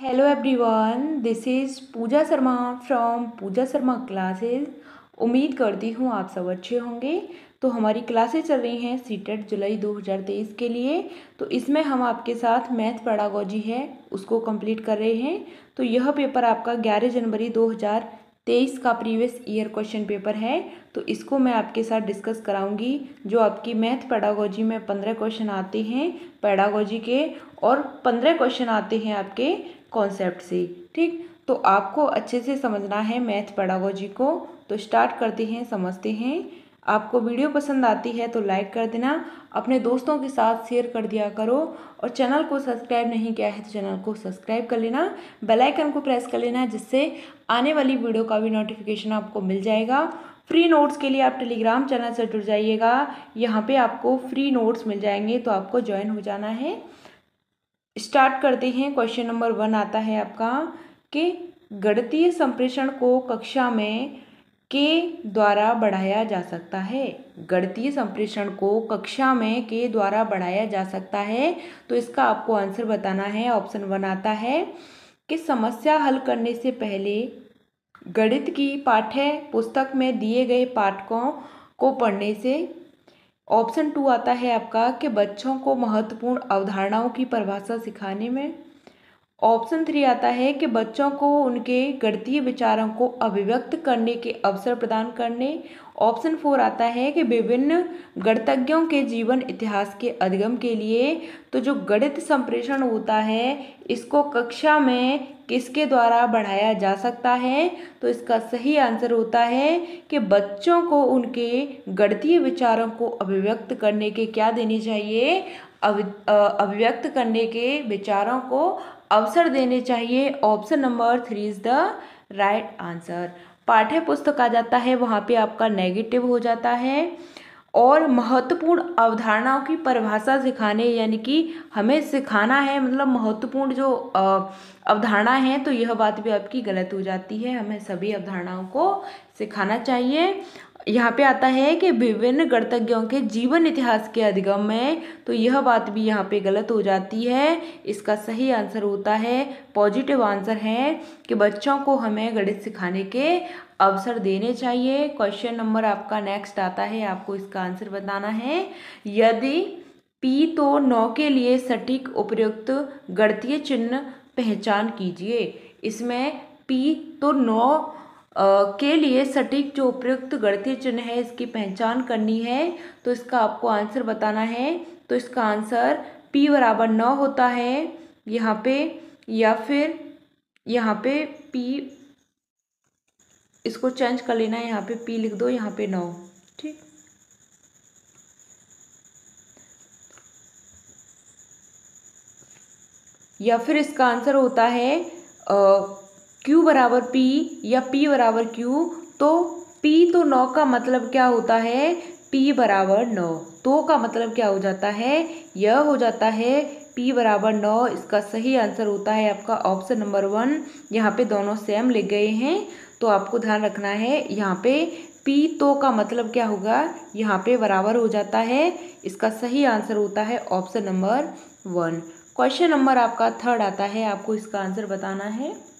Hello everyone, this is Pooja Sharma from Pooja Sharma classes. उम्मीद करती हूँ आप सब अच्छे होंगे। तो हमारी क्लासेस चल रही हैं सीटेट जुलाई 2023 के लिए। तो इसमें हम आपके साथ मैथ पेडागोजी है उसको कंप्लीट कर रहे हैं। तो यह पेपर आपका 11 जनवरी 2023 का प्रीवियस ईयर क्वेश्चन पेपर है। तो इसको मैं आपके साथ डिस्कस कराऊंगी। जो आपकी मैथ पेडागोजी में 15 क्वेश्चन आते हैं पेडागोजी के, और 15 क्वेश्चन आते हैं आपके कॉन्सेप्ट से। ठीक, तो आपको अच्छे से समझना है मैथ पेडागोजी को। तो स्टार्ट करते हैं, समझते हैं। आपको वीडियो पसंद आती है तो लाइक कर देना, अपने दोस्तों के साथ शेयर कर दिया करो, और चैनल को सब्सक्राइब नहीं किया है तो चैनल को सब्सक्राइब कर लेना, बेल आइकन को प्रेस कर लेना, जिससे आने वाली वीडियो का भी नोटिफिकेशन आपको मिल जाएगा। फ्री नोट्स के लिए आप टेलीग्राम चैनल से जुड़ जाइएगा, यहाँ पे आपको फ्री नोट्स मिल जाएंगे, तो आपको ज्वाइन हो जाना है। स्टार्ट करते हैं। क्वेश्चन नंबर 1 आता है आपका कि गणितीय संप्रेषण को कक्षा में के द्वारा बढ़ाया जा सकता है। गणितीय संप्रेषण को कक्षा में के द्वारा बढ़ाया जा सकता है। तो इसका आपको आंसर बताना है। ऑप्शन 1 आता है कि समस्या हल करने से पहले गणित की पाठ्य पुस्तक में दिए गए पाठकों को पढ़ने से। ऑप्शन 2 आता है आपका कि बच्चों को महत्वपूर्ण अवधारणाओं की परिभाषा सिखाने में। ऑप्शन 3 आता है कि बच्चों को उनके गणितीय विचारों को अभिव्यक्त करने के अवसर प्रदान करने। ऑप्शन 4 आता है कि विभिन्न गणितज्ञों के जीवन इतिहास के अध्ययन के लिए। तो जो गणित संप्रेषण होता है इसको कक्षा में किसके द्वारा बढ़ाया जा सकता है। तो इसका सही आंसर होता है कि बच्चों को उनके गणितीय विचारों को अभिव्यक्त करने के क्या देने चाहिए, अभिव्यक्त करने के विचारों को अवसर देने चाहिए। Option number 3 is the right answer. पाठ्य पुस्तक आ जाता है, वहाँ पे आपका नेगेटिव हो जाता है। और महत्वपूर्ण अवधारणाओं की परिभाषा सिखाने, यानी कि हमें सिखाना है, मतलब महत्वपूर्ण जो अवधारणा है, तो यह बात भी आपकी गलत हो जाती है। हमें सभी अवधारणाओं को सिखाना चाहिए। यहाँ पे आता है कि विभिन्न गणितज्ञों के जीवन इतिहास के अधिगम में, तो यह बात भी यहाँ पे गलत हो जाती है। इसका सही आंसर होता है, पॉजिटिव आंसर है कि बच्चों को हमें गणित सिखाने के अवसर देने चाहिए। क्वेश्चन नंबर आपका नेक्स्ट आता है, आपको इसका आंसर बताना है। यदि P तो 9 के लिए सटीक उपयुक्त गणितीय चिन्ह पहचान कीजिए। इसमें P तो 9 के लिए सटीक जो उपयुक्त गणितीय चिन्ह है इसकी पहचान करनी है। तो इसका आपको आंसर बताना है। तो इसका आंसर P बराबर 9 होता है यहाँ पे, या फिर यहाँ पे P, इसको चेंज कर लेना है, यहाँ पे P लिख दो, यहाँ पे 9। ठीक, या फिर इसका आंसर होता है Q बराबर P या P बराबर Q। तो P तो 9 का मतलब क्या होता है, P बराबर 9। तो का मतलब क्या हो जाता है, यह हो जाता है P बराबर 9। इसका सही आंसर होता है आपका ऑप्शन नंबर 1। यहाँ पे दोनों सेम लिख गए हैं, तो आपको ध्यान रखना है। यहाँ पे P तो का मतलब क्या होगा, यहाँ पे बराबर हो जाता है। इसका सही आंसर होता है ऑप्शन नंबर 1। क्वेश्चन नंबर आपका 3 आता है, आपको इसका आंसर बताना है।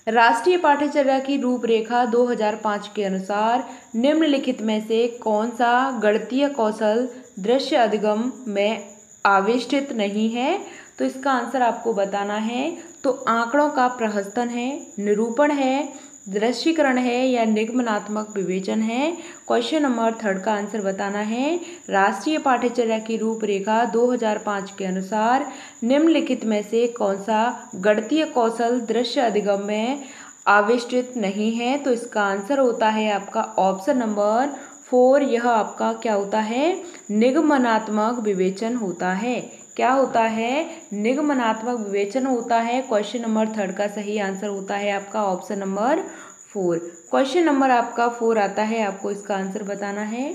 राष्ट्रीय पाठ्यचर्या की रूपरेखा 2005 के अनुसार निम्नलिखित में से कौन सा गणितीय कौशल दृश्य अधिगम में आविष्टित नहीं है। तो इसका आंसर आपको बताना है। तो आंकड़ों का प्रहसन है, निरूपण है, दृश्यीकरण है, या निगमनात्मक विवेचन है। क्वेश्चन नंबर 3 का आंसर बताना है। राष्ट्रीय पाठ्यचर्या की रूपरेखा 2005 के अनुसार निम्नलिखित में से कौन सा गणितीय कौशल दृश्य अधिगम में आविष्टित नहीं है। तो इसका आंसर होता है आपका ऑप्शन नंबर 4। यह आपका क्या होता है, निगमनात्मक विवेचन होता है। क्या होता है, निगमनात्मक विवेचन होता है। क्वेश्चन नंबर 3 का सही आंसर होता है आपका ऑप्शन नंबर 4। क्वेश्चन नंबर आपका 4 आता है, आपको इसका आंसर बताना है।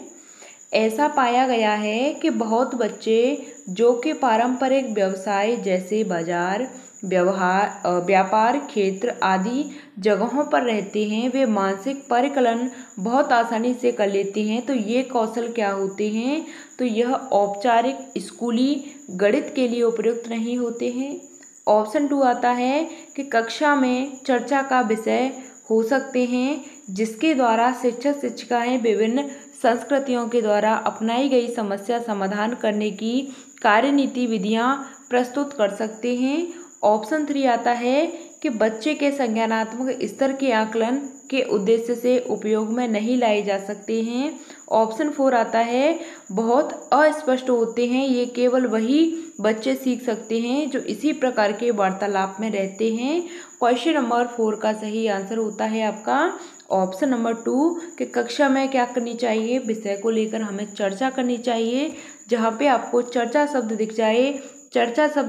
ऐसा पाया गया है कि बहुत बच्चे जो कि पारंपरिक व्यवसाय जैसे बाजार, व्यापार क्षेत्र आदि जगहों पर रहते हैं, वे मानसिक परिकलन बहुत आसानी से कर लेते हैं। तो ये कौशल क्या होते हैं, तो यह औपचारिक स्कूली गणित के लिए उपयुक्त नहीं होते हैं। ऑप्शन 2 आता है कि कक्षा में चर्चा का विषय हो सकते हैं जिसके द्वारा शिक्षक शिक्षिकाएं विभिन्न संस्कृतियों के द्वारा अपनाई गई समस्या समाधान करने की कार्यनीति विधियां प्रस्तुत कर सकते हैं। ऑप्शन 3 आता है कि बच्चे के संज्ञानात्मक स्तर के आकलन के उद्देश्य से उपयोग में नहीं लाए जा सकते हैं। ऑप्शन 4 आता है बहुत अस्पष्ट होते हैं, ये केवल वही बच्चे सीख सकते हैं जो इसी प्रकार के वार्तालाप में रहते हैं। क्वेश्चन नंबर 4 का सही आंसर होता है आपका ऑप्शन नंबर 2 कि कक्षा में क्या करनी चाहिए, विषय को लेकर हमें चर्चा करनी चाहिए। जहाँ पे आपको चर्चा शब्द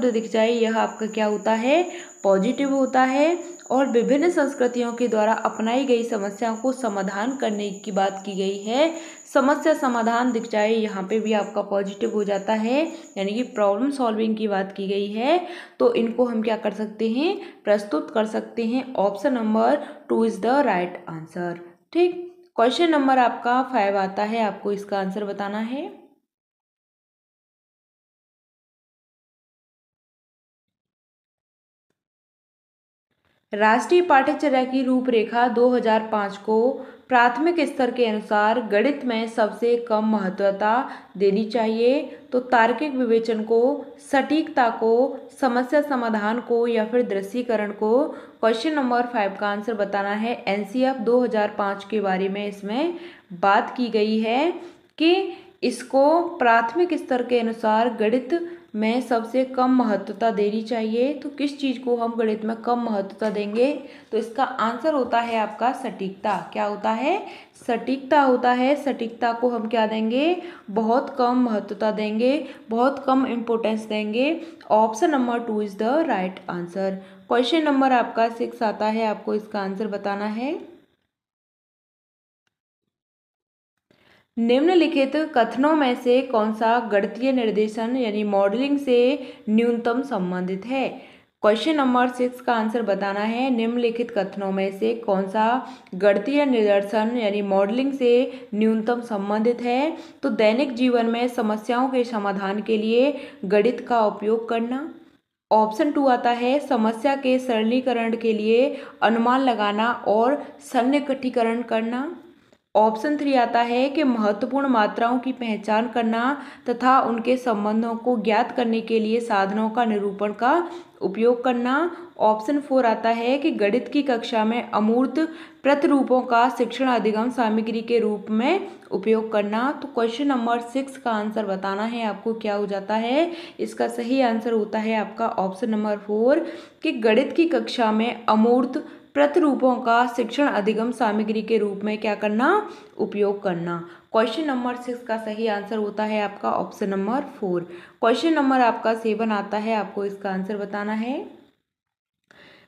दिख जाए यह आपका क्या होता है, पॉजिटिव होता है। और विभिन्न संस्कृतियों के द्वारा अपनाई गई समस्याओं को समाधान करने की बात की गई है। समस्या समाधान दिख जाए यहाँ पे भी आपका पॉजिटिव हो जाता है, यानी कि प्रॉब्लम सॉल्विंग की बात की गई है। तो इनको हम क्या कर सकते हैं, प्रस्तुत कर सकते हैं। Option number 2 is the right answer. ठीक, क्वेश्चन नंबर आपका 5 आता है, आपको इसका आंसर बताना है। राष्ट्रीय पाठ्यचर्या की रूपरेखा 2005 को प्राथमिक स्तर के अनुसार गणित में सबसे कम महत्वता देनी चाहिए। तो तार्किक विवेचन को, सटीकता को, समस्या समाधान को या फिर दृश्यीकरण को। क्वेश्चन नंबर 5 का आंसर बताना है। एनसीएफ 2005 के बारे में इसमें बात की गई है कि इसको प्राथमिक स्तर के अनुसार गणित में सबसे कम महत्वता देनी चाहिए। तो किस चीज़ को हम गणित में कम महत्वता देंगे, तो इसका आंसर होता है आपका सटीकता। क्या होता है, सटीकता होता है। सटीकता को हम क्या देंगे, बहुत कम महत्वता देंगे, बहुत कम इम्पोर्टेंस देंगे। Option number 2 is the right answer. Question number आपका 6 आता है, आपको इसका आंसर बताना है। निम्नलिखित कथनों में से कौन सा गणितीय निर्देशन यानी मॉडलिंग से न्यूनतम संबंधित है। क्वेश्चन नंबर 6 का आंसर बताना है। निम्नलिखित कथनों में से कौन सा गणितीय निर्देशन यानी मॉडलिंग से न्यूनतम संबंधित है। तो दैनिक जीवन में समस्याओं के समाधान के लिए गणित का उपयोग करना। ऑप्शन 2 आता है समस्या के सरलीकरण के लिए अनुमान लगाना और सन्निकटनीकरण करना। ऑप्शन 3 आता है कि महत्वपूर्ण मात्राओं की पहचान करना तथा उनके संबंधों को ज्ञात करने के लिए साधनों का निरूपण का उपयोग करना। ऑप्शन 4 आता है कि गणित की कक्षा में अमूर्त प्रतिरूपों का शिक्षण अधिगम सामग्री के रूप में उपयोग करना। तो क्वेश्चन नंबर 6 का आंसर बताना है आपको, क्या हो जाता है, इसका सही आंसर होता है आपका ऑप्शन नंबर 4 कि गणित की कक्षा में अमूर्त प्रतिरूपों का शिक्षण अधिगम सामग्री के रूप में क्या करना, उपयोग करना। क्वेश्चन नंबर 6 का सही आंसर होता है आपका ऑप्शन नंबर 4। क्वेश्चन नंबर आपका 7 आता है, आपको इसका आंसर बताना है।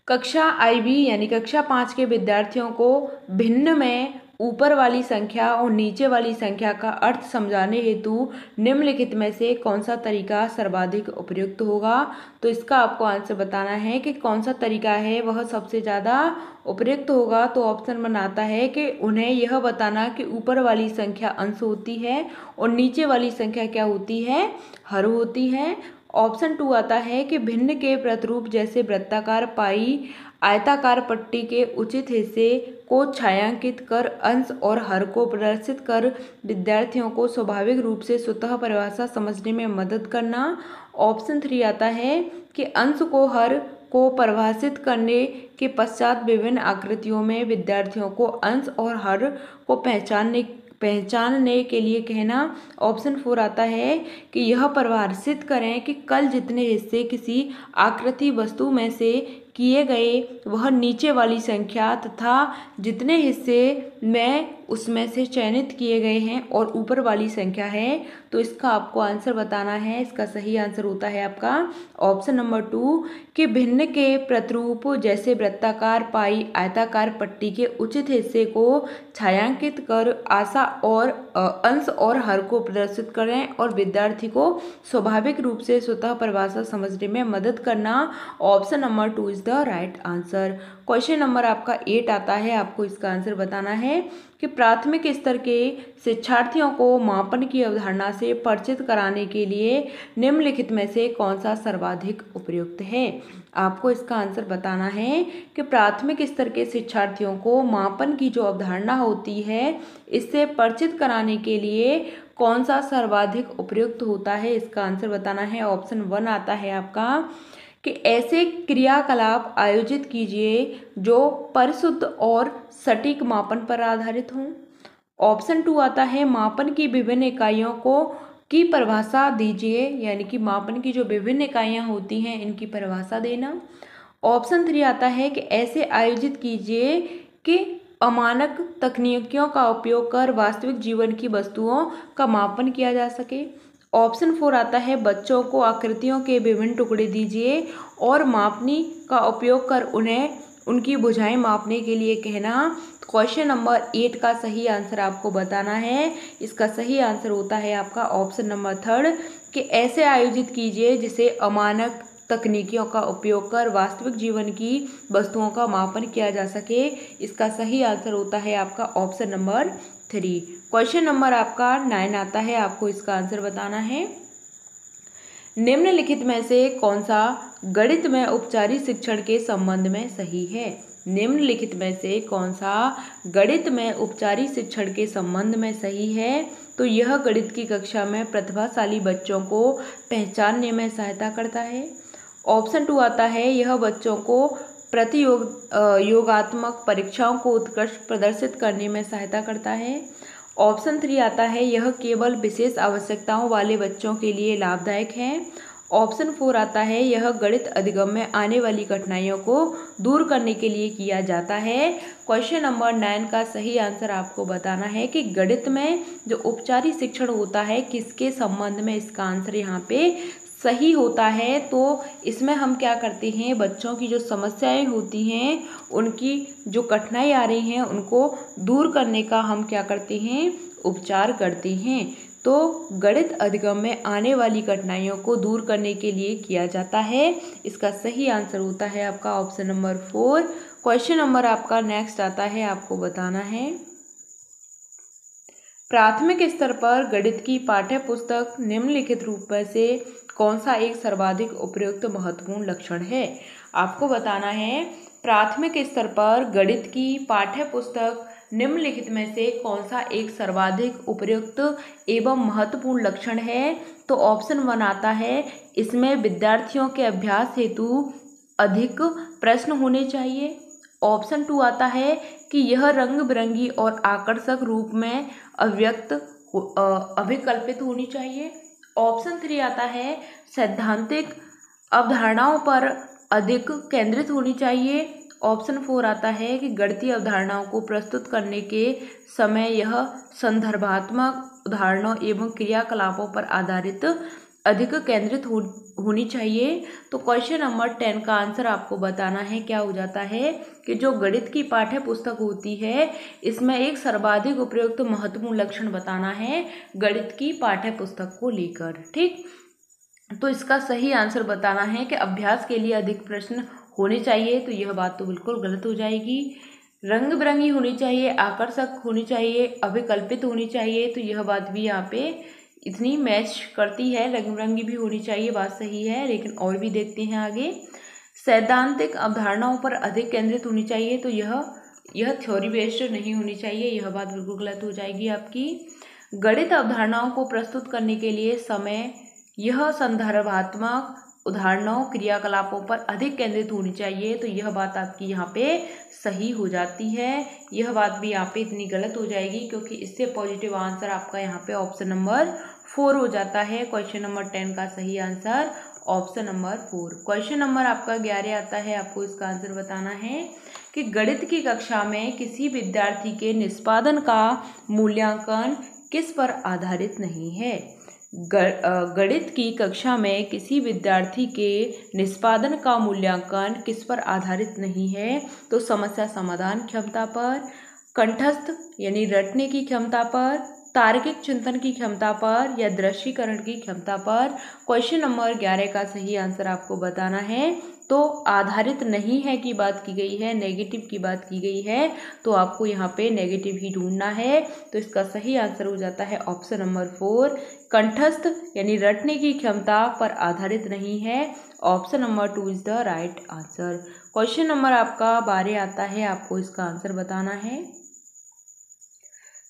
कक्षा IB यानी कक्षा 5 के विद्यार्थियों को भिन्न में ऊपर वाली संख्या और नीचे वाली संख्या का अर्थ समझाने हेतु निम्नलिखित में से कौन सा तरीका सर्वाधिक उपयुक्त होगा। तो इसका आपको आंसर बताना है कि कौन सा तरीका है वह सबसे ज़्यादा उपयुक्त होगा। तो ऑप्शन बनाता है कि उन्हें यह बताना कि ऊपर वाली संख्या अंश होती है और नीचे वाली संख्या क्या होती है, हर होती है। ऑप्शन 2 आता है कि भिन्न के प्रतिरूप जैसे वृत्ताकार, पाई, आयताकार पट्टी के उचित हिस्से को छायांकित कर अंश और हर को प्रदर्शित कर विद्यार्थियों को स्वाभाविक रूप से स्वतः परिभाषा समझने में मदद करना। ऑप्शन 3 आता है कि अंश को हर को परिभाषित करने के पश्चात विभिन्न आकृतियों में विद्यार्थियों को अंश और हर को पहचानने के लिए कहना। ऑप्शन 4 आता है कि यह परिभाषित करें कि कल जितने हिस्से किसी आकृति वस्तु में से किए गए वह नीचे वाली संख्या तथा जितने हिस्से में उसमें से चयनित किए गए हैं और ऊपर वाली संख्या है। तो इसका आपको आंसर बताना है। इसका सही आंसर होता है आपका ऑप्शन नंबर 2 कि भिन्न के प्रतिरूप जैसे वृत्ताकार, पाई, आयताकार पट्टी के उचित हिस्से को छायांकित कर आशा और अंश और हर को प्रदर्शित करें और विद्यार्थी को स्वाभाविक रूप से स्वतः परिभाषा समझने में मदद करना। Option number 2 is the right answer. Question number आपका 8 आता है, आपको इसका आंसर बताना है कि प्राथमिक स्तर के शिक्षार्थियों को मापन की अवधारणा से परिचित कराने के लिए निम्नलिखित में से कौन सा सर्वाधिक उपयुक्त है। आपको इसका आंसर बताना है कि प्राथमिक स्तर के शिक्षार्थियों को मापन की जो अवधारणा होती है इससे परिचित कराने के लिए कौन सा सर्वाधिक उपयुक्त होता है। इसका आंसर बताना है। ऑप्शन 1 आता है आपका कि ऐसे क्रियाकलाप आयोजित कीजिए जो परिशुद्ध और सटीक मापन पर आधारित हों। ऑप्शन 2 आता है मापन की विभिन्न इकाइयों की परिभाषा दीजिए, यानी कि मापन की जो विभिन्न इकाइयाँ होती हैं इनकी परिभाषा देना। ऑप्शन 3 आता है कि ऐसे आयोजित कीजिए कि अमानक तकनीकों का उपयोग कर वास्तविक जीवन की वस्तुओं का मापन किया जा सके। ऑप्शन 4 आता है बच्चों को आकृतियों के विभिन्न टुकड़े दीजिए और मापनी का उपयोग कर उन्हें उनकी भुजाएं मापने के लिए कहना। क्वेश्चन नंबर 8 का सही आंसर आपको बताना है। इसका सही आंसर होता है आपका ऑप्शन नंबर 3 कि ऐसे आयोजित कीजिए जिसे अमानक तकनीकियों का उपयोग कर वास्तविक जीवन की वस्तुओं का मापन किया जा सके। इसका सही आंसर होता है आपका ऑप्शन नंबर 3। क्वेश्चन नंबर आपका 9 आता है, आपको इसका आंसर बताना है। निम्नलिखित में से कौन सा गणित में औपचारिक शिक्षण के संबंध में सही है। निम्नलिखित में से कौन सा गणित में औपचारिक शिक्षण के संबंध में सही है। तो यह गणित की कक्षा में प्रतिभाशाली बच्चों को पहचानने में सहायता करता है। ऑप्शन 2 आता है यह बच्चों को योगात्मक परीक्षाओं को उत्कृष्ट प्रदर्शित करने में सहायता करता है। ऑप्शन 3 आता है यह केवल विशेष आवश्यकताओं वाले बच्चों के लिए लाभदायक है। ऑप्शन 4 आता है यह गणित अधिगम में आने वाली कठिनाइयों को दूर करने के लिए किया जाता है। क्वेश्चन नंबर 9 का सही आंसर आपको बताना है कि गणित में जो औपचारिक शिक्षण होता है किसके संबंध में इसका आंसर यहाँ पे सही होता है। तो इसमें हम क्या करते हैं, बच्चों की जो समस्याएं होती हैं उनकी जो कठिनाई आ रही हैं उनको दूर करने का हम क्या करते हैं, उपचार करते हैं। तो गणित अधिगम में आने वाली कठिनाइयों को दूर करने के लिए किया जाता है। इसका सही आंसर होता है आपका ऑप्शन नंबर 4। क्वेश्चन नंबर आपका नेक्स्ट आता है, आपको बताना है प्राथमिक स्तर पर गणित की पाठ्य पुस्तक निम्नलिखित रूप में से कौन सा एक सर्वाधिक उपयुक्त महत्वपूर्ण लक्षण है। आपको बताना है प्राथमिक स्तर पर गणित की पाठ्य पुस्तक निम्नलिखित में से कौन सा एक सर्वाधिक उपयुक्त एवं महत्वपूर्ण लक्षण है। तो ऑप्शन 1 आता है इसमें विद्यार्थियों के अभ्यास हेतु अधिक प्रश्न होने चाहिए। ऑप्शन 2 आता है कि यह रंग बिरंगी और आकर्षक रूप में अभिकल्पित होनी चाहिए। ऑप्शन 3 आता है सैद्धांतिक अवधारणाओं पर अधिक केंद्रित होनी चाहिए। ऑप्शन 4 आता है कि गणितीय अवधारणाओं को प्रस्तुत करने के समय यह संदर्भात्मक उदाहरणों एवं क्रियाकलापों पर आधारित अधिक केंद्रित होनी चाहिए। तो क्वेश्चन नंबर 10 का आंसर आपको बताना है क्या हो जाता है कि जो गणित की पाठ्य पुस्तक होती है इसमें एक सर्वाधिक उपयुक्त महत्वपूर्ण लक्षण बताना है गणित की पाठ्य पुस्तक को लेकर। ठीक, तो इसका सही आंसर बताना है कि अभ्यास के लिए अधिक प्रश्न होने चाहिए। तो यह बात तो बिल्कुल गलत हो जाएगी। रंग बिरंगी होनी चाहिए, आकर्षक होनी चाहिए, अभिकल्पित होनी चाहिए। तो यह बात भी यहाँ पे इतनी मैच करती है, रंग बिरंगी भी होनी चाहिए, बात सही है। लेकिन और भी देखते हैं आगे, सैद्धांतिक अवधारणाओं पर अधिक केंद्रित होनी चाहिए। तो यह थ्योरी बेस्ड नहीं होनी चाहिए, यह बात बिल्कुल गलत हो जाएगी आपकी। गणित अवधारणाओं को प्रस्तुत करने के लिए समय यह संदर्भात्मक उदाहरणों क्रियाकलापों पर अधिक केंद्रित होनी चाहिए। तो यह बात आपकी यहाँ पे सही हो जाती है। यह बात भी यहाँ पे इतनी गलत हो जाएगी क्योंकि इससे पॉजिटिव आंसर आपका यहाँ पे ऑप्शन नंबर 4 हो जाता है। क्वेश्चन नंबर 10 का सही answer option number 4। Question number आपका 11 आता है, आपको इसका आंसर बताना है कि गणित की कक्षा में किसी विद्यार्थी के निष्पादन का मूल्यांकन किस पर आधारित नहीं है। गणित की कक्षा में किसी विद्यार्थी के निष्पादन का मूल्यांकन किस पर आधारित नहीं है। तो समस्या समाधान क्षमता पर, कंठस्थ यानी रटने की क्षमता पर, तार्किक चिंतन की क्षमता पर या दृश्यीकरण की क्षमता पर। क्वेश्चन नंबर 11 का सही आंसर आपको बताना है तो आधारित नहीं है की बात की गई है, नेगेटिव की बात की गई है, तो आपको यहाँ पे नेगेटिव ही ढूंढना है। तो इसका सही आंसर हो जाता है ऑप्शन नंबर 4, कंठस्थ यानी रटने की क्षमता पर आधारित नहीं है। Option number 2 is the right answer. Question number आपका 12 आता है, आपको इसका आंसर बताना है।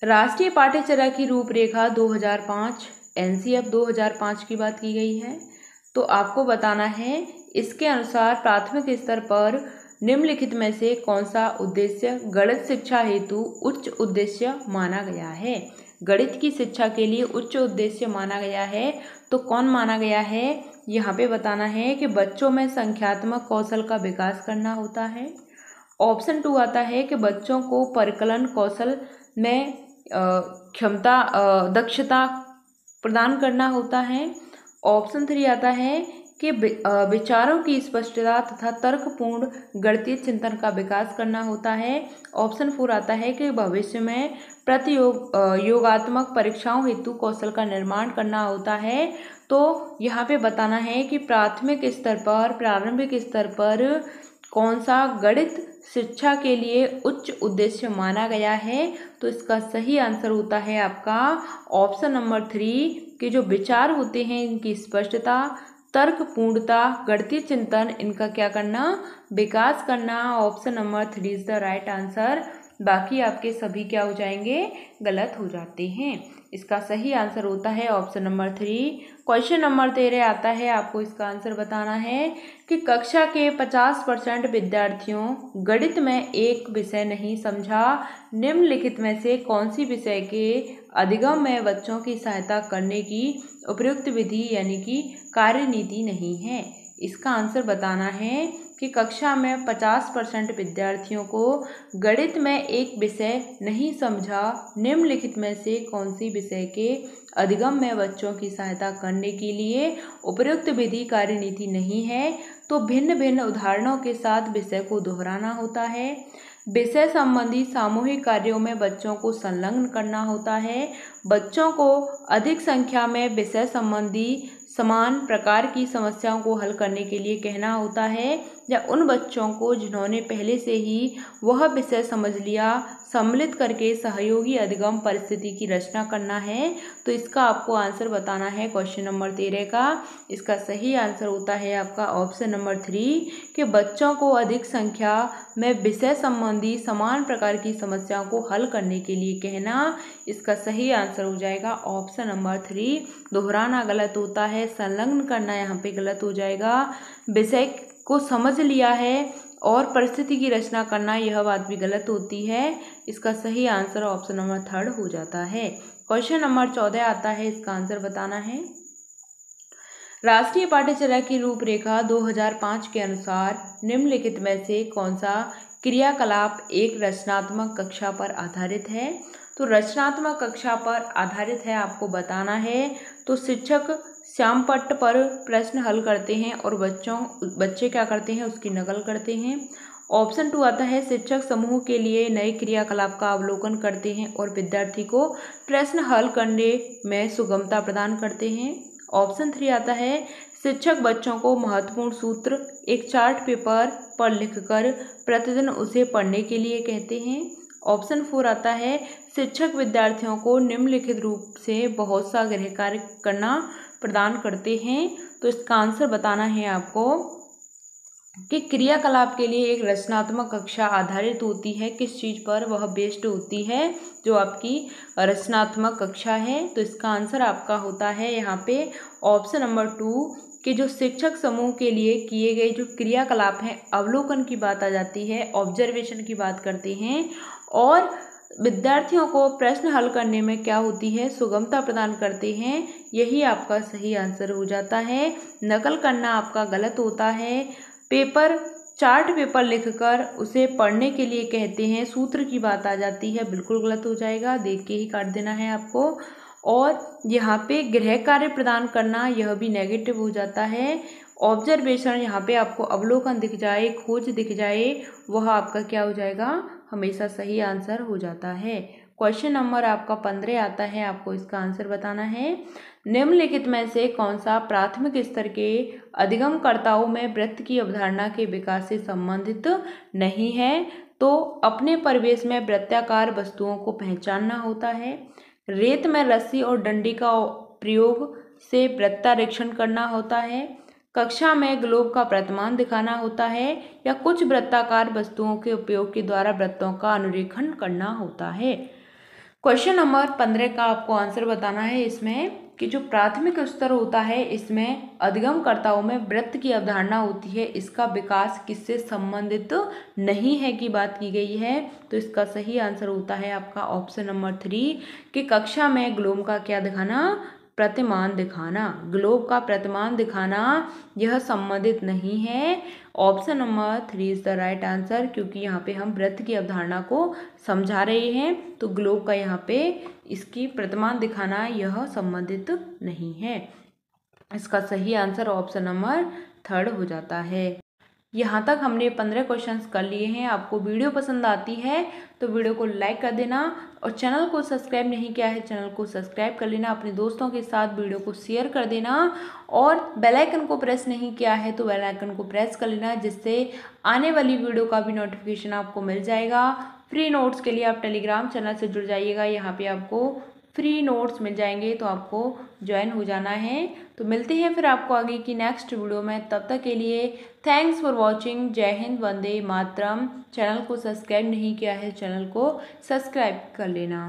राष्ट्रीय पाठ्यचर्या की रूपरेखा 2005 एनसीएफ 2005 की बात की गई है। तो आपको बताना है इसके अनुसार प्राथमिक स्तर पर निम्नलिखित में से कौन सा उद्देश्य गणित शिक्षा हेतु उच्च उद्देश्य माना गया है। गणित की शिक्षा के लिए उच्च उद्देश्य माना गया है, तो कौन माना गया है यहाँ पे बताना है कि बच्चों में संख्यात्मक कौशल का विकास करना होता है। ऑप्शन 2 आता है कि बच्चों को परिकलन कौशल में दक्षता प्रदान करना होता है। ऑप्शन 3 आता है कि विचारों की स्पष्टता तथा तर्कपूर्ण गणितीय चिंतन का विकास करना होता है। ऑप्शन 4 आता है कि भविष्य में योगात्मक परीक्षाओं हेतु कौशल का निर्माण करना होता है। तो यहाँ पे बताना है कि प्रारंभिक स्तर पर कौन सा गणित शिक्षा के लिए उच्च उद्देश्य माना गया है। तो इसका सही आंसर होता है आपका ऑप्शन नंबर 3 के जो विचार होते हैं इनकी स्पष्टता, तर्कपूर्णता, गणितीय चिंतन, इनका क्या करना, विकास करना। Option number 3 is the right answer. बाकी आपके सभी क्या हो जाएंगे, गलत हो जाते हैं। इसका सही आंसर होता है ऑप्शन नंबर 3। क्वेश्चन नंबर 13 आता है, आपको इसका आंसर बताना है कि कक्षा के 50% विद्यार्थियों गणित में एक विषय नहीं समझा, निम्नलिखित में से कौन सी विषय के अधिगम में बच्चों की सहायता करने की उपयुक्त विधि यानी कि कार्यनीति नहीं है। इसका आंसर बताना है कि कक्षा में 50% विद्यार्थियों को गणित में एक विषय नहीं समझा, निम्नलिखित में से कौन सी विषय के अधिगम में बच्चों की सहायता करने के लिए उपयुक्त विधि कार्यनीति नहीं है। तो भिन्न भिन्न उदाहरणों के साथ विषय को दोहराना होता है। विषय संबंधी सामूहिक कार्यों में बच्चों को संलग्न करना होता है। बच्चों को अधिक संख्या में विषय संबंधी समान प्रकार की समस्याओं को हल करने के लिए कहना होता है, या उन बच्चों को जिन्होंने पहले से ही वह विषय समझ लिया सम्मिलित करके सहयोगी अधिगम परिस्थिति की रचना करना है। तो इसका आपको आंसर बताना है क्वेश्चन नंबर 13 का। इसका सही आंसर होता है आपका ऑप्शन नंबर 3 कि बच्चों को अधिक संख्या में विषय संबंधी समान प्रकार की समस्याओं को हल करने के लिए कहना। इसका सही आंसर हो जाएगा ऑप्शन नंबर 3। दोहराना गलत होता है, संलग्न करना यहाँ पे गलत हो जाएगा। विषय को समझ लिया है और परिस्थिति की रचना करना, यह बात भी गलत होती है। इसका सही आंसर ऑप्शन नंबर 3 हो जाता है। क्वेश्चन नंबर 14 आता है, इसका आंसर बताना है। राष्ट्रीय पाठ्यचर्या की रूपरेखा 2005 के अनुसार निम्नलिखित में से कौन सा क्रियाकलाप एक रचनात्मक कक्षा पर आधारित है। तो रचनात्मक कक्षा पर आधारित है, आपको बताना है। तो शिक्षक श्यामपट्ट पर प्रश्न हल करते हैं और बच्चे क्या करते हैं, उसकी नकल करते हैं। ऑप्शन 2 आता है, शिक्षक समूह के लिए नए क्रियाकलाप का अवलोकन करते हैं और विद्यार्थी को प्रश्न हल करने में सुगमता प्रदान करते हैं। ऑप्शन 3 आता है, शिक्षक बच्चों को महत्वपूर्ण सूत्र एक चार्ट पेपर पर लिखकर प्रतिदिन उसे पढ़ने के लिए कहते हैं। ऑप्शन 4 आता है, शिक्षक विद्यार्थियों को निम्नलिखित रूप से बहुत सा गृह कार्य करना प्रदान करते हैं। तो इसका आंसर बताना है आपको कि क्रियाकलाप के लिए एक रचनात्मक कक्षा आधारित होती है किस चीज़ पर, वह बेस्ड होती है जो आपकी रचनात्मक कक्षा है। तो इसका आंसर आपका होता है यहाँ पे ऑप्शन नंबर 2 कि जो शिक्षक समूह के लिए किए गए जो क्रियाकलाप हैं, अवलोकन की बात आ जाती है, ऑब्जर्वेशन की बात करते हैं, और विद्यार्थियों को प्रश्न हल करने में क्या होती है, सुगमता प्रदान करते हैं। यही आपका सही आंसर हो जाता है। नकल करना आपका गलत होता है। चार्ट पेपर लिखकर उसे पढ़ने के लिए कहते हैं, सूत्र की बात आ जाती है, बिल्कुल गलत हो जाएगा, देख के ही काट देना है आपको। और यहाँ पे गृह कार्य प्रदान करना, यह भी नेगेटिव हो जाता है। ऑब्जर्वेशन, यहाँ पे आपको अवलोकन दिख जाए, खोज दिख जाए, वह आपका क्या हो जाएगा, हमेशा सही आंसर हो जाता है। क्वेश्चन नंबर आपका 15 आता है, आपको इसका आंसर बताना है। निम्नलिखित में से कौन सा प्राथमिक स्तर के अधिगमकर्ताओं में वृत्त की अवधारणा के विकास से संबंधित नहीं है? तो अपने परिवेश में वृत्ताकार वस्तुओं को पहचानना होता है, रेत में रस्सी और डंडी का प्रयोग से वृत्तारेक्षण करना होता है, कक्षा में ग्लोब का प्रतिमान दिखाना होता है, या कुछ वृत्ताकार वस्तुओं के उपयोग के द्वारा वृत्तों का अनुरेखण करना होता है। क्वेश्चन नंबर 15 का आपको आंसर बताना है इसमें कि जो प्राथमिक स्तर होता है इसमें अधिगमकर्ताओं में वृत्त की अवधारणा होती है, इसका विकास किससे संबंधित नहीं है की बात की गई है। तो इसका सही आंसर होता है आपका ऑप्शन नंबर 3 कि कक्षा में ग्लोब का क्या दिखाना, प्रतिमान दिखाना। ग्लोब का प्रतिमान दिखाना यह संबंधित नहीं है। Option number 3 is the right answer, क्योंकि यहाँ पे हम वृत्त की अवधारणा को समझा रहे हैं, तो ग्लोब का यहाँ पे इसकी प्रतिमान दिखाना यह संबंधित नहीं है। इसका सही आंसर ऑप्शन नंबर 3 हो जाता है। यहाँ तक हमने 15 क्वेश्चंस कर लिए हैं। आपको वीडियो पसंद आती है तो वीडियो को लाइक कर देना, और चैनल को सब्सक्राइब नहीं किया है चैनल को सब्सक्राइब कर लेना, अपने दोस्तों के साथ वीडियो को शेयर कर देना, और बेल आइकन को प्रेस नहीं किया है तो बेल आइकन को प्रेस कर लेना, जिससे आने वाली वीडियो का भी नोटिफिकेशन आपको मिल जाएगा। फ्री नोट्स के लिए आप टेलीग्राम चैनल से जुड़ जाइएगा, यहाँ पे आपको फ्री नोट्स मिल जाएंगे, तो आपको ज्वाइन हो जाना है। तो मिलते हैं फिर आपको आगे की नेक्स्ट वीडियो में, तब तक के लिए थैंक्स फॉर वॉचिंग। जय हिंद, वंदे मातरम। चैनल को सब्सक्राइब नहीं किया है चैनल को सब्सक्राइब कर लेना।